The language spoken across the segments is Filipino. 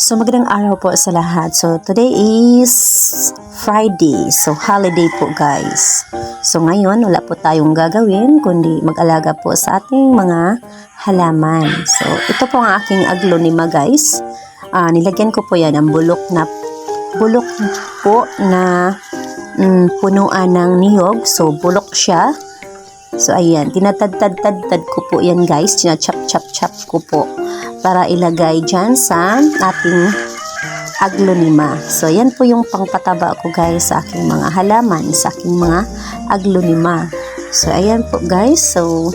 So magandang araw po sa lahat. So today is Friday. So holiday po guys. So ngayon wala po tayong gagawin kundi mag-alaga po sa ating mga halaman. So ito po ang aking aglonema guys. Nilagyan ko po yan ang bulok po na punuan ng niyog. So bulok siya. So ayan, tinatad-tad ko po yan guys. China-chop ko po para ilagay dyan sa ating aglonema. So yan po yung pangpataba ko guys sa aking mga halaman, sa aking mga aglonema. So ayan po guys. So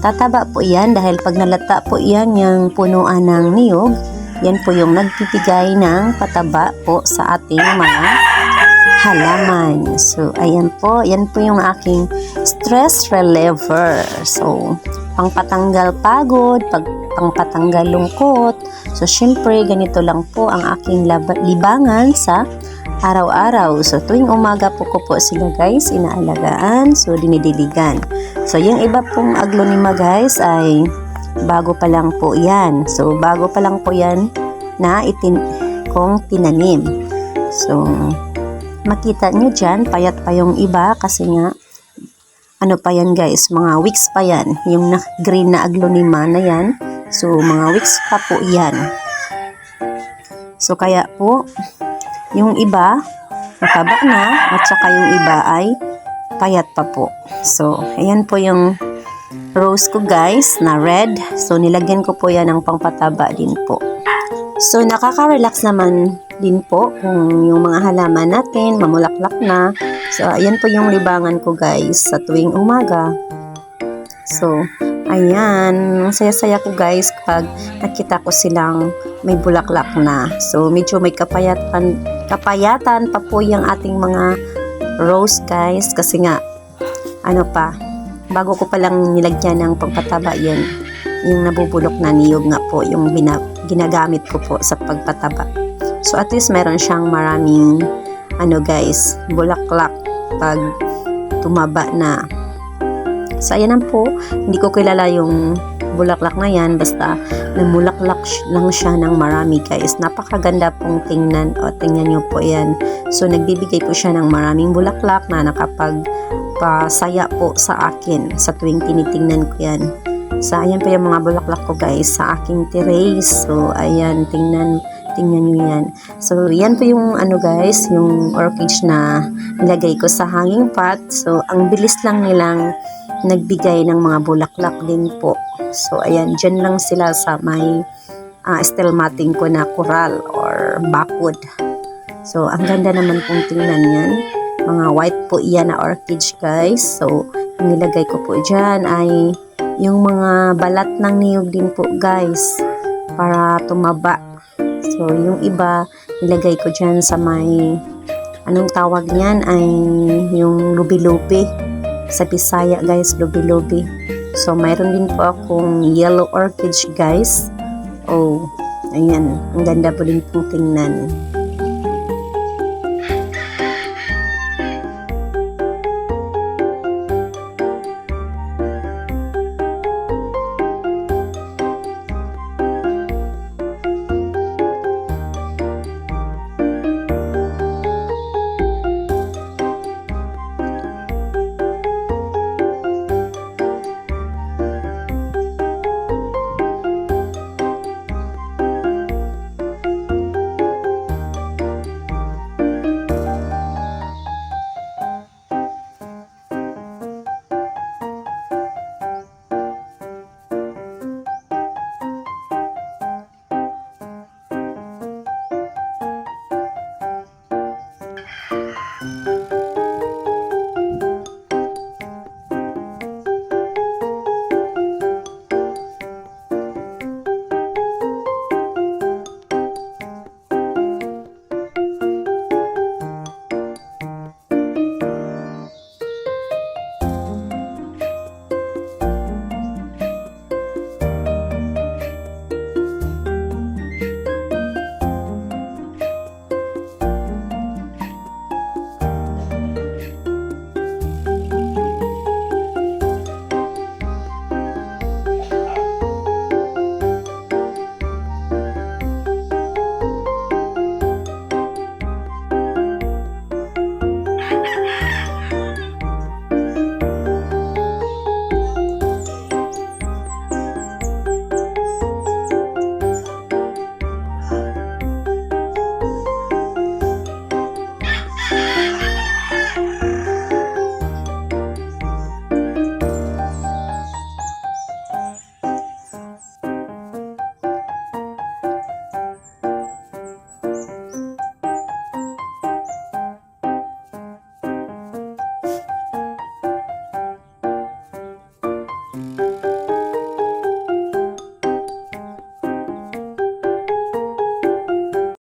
tataba po yan dahil pag nalata po yan yung punuan ng niyog, yan po yung nagbibigay ng pataba po sa ating mga halaman. So ayan po, yan po yung aking stress reliever. So pangpatanggal pagod, pangpatanggal lungkot. So syempre ganito lang po ang aking libangan sa araw-araw. So tuwing umaga po ko po sila guys inaalagaan, so dinidiligan. So yung iba pong aglonema guys ay bago pa lang po yan. So bago pa lang po yan na kong tinanim. So makita nyo dyan, payat pa yung iba kasi nga, ano pa yan guys, mga weeks pa yan, yung green na aglonema na yan, so mga weeks pa po yan. So kaya po, yung iba, mataba na, at saka yung iba ay payat pa po. So, ayan po yung rose ko guys, na red, so nilagyan ko po yan ng pangpataba din po. So, nakaka-relax naman din po kung yung mga halaman natin mamulaklak na. So, ayan po yung libangan ko guys sa tuwing umaga. So, ayan. Saya-saya ko guys kapag nakita ko silang may bulaklak na. So, medyo may kapayatan pa po yung ating mga rose guys. Kasi nga, ano pa, bago ko palang nilagyan ng pagpataba yan, yung nabubulok na niyog nga po, yung ginagamit ko po sa pagpataba. So at least meron siyang maraming ano guys, bulaklak pag tumaba na. So ayan po, hindi ko kilala yung bulaklak na yan, basta namulaklak lang siya ng marami guys. Napakaganda pong tingnan, o tingnan nyo po yan. So nagbibigay po siya ng maraming bulaklak na nakapagpasaya po sa akin sa tuwing tinitingnan ko yan. So, ayan po yung mga bulaklak ko guys sa aking terrace. So, ayan, tingnan nyo yan. So, yan po yung ano guys, yung orchids na nilagay ko sa hanging pot. So, ang bilis lang nilang nagbigay ng mga bulaklak din po. So, ayan, dyan lang sila sa may stelmating ko na coral or backwood. So, ang ganda naman pong tingnan yan. Mga white po yan na orchids guys. So, yung nilagay ko po dyan ay yung mga balat ng niyog din po guys para tumaba. So yung iba nilagay ko dyan sa may anong tawag niyan ay yung lubi-lubi sa Bisaya guys, lubi-lubi. So mayroon din po akong yellow orchids guys. Oh, ayan, ang ganda po din pong tingnan.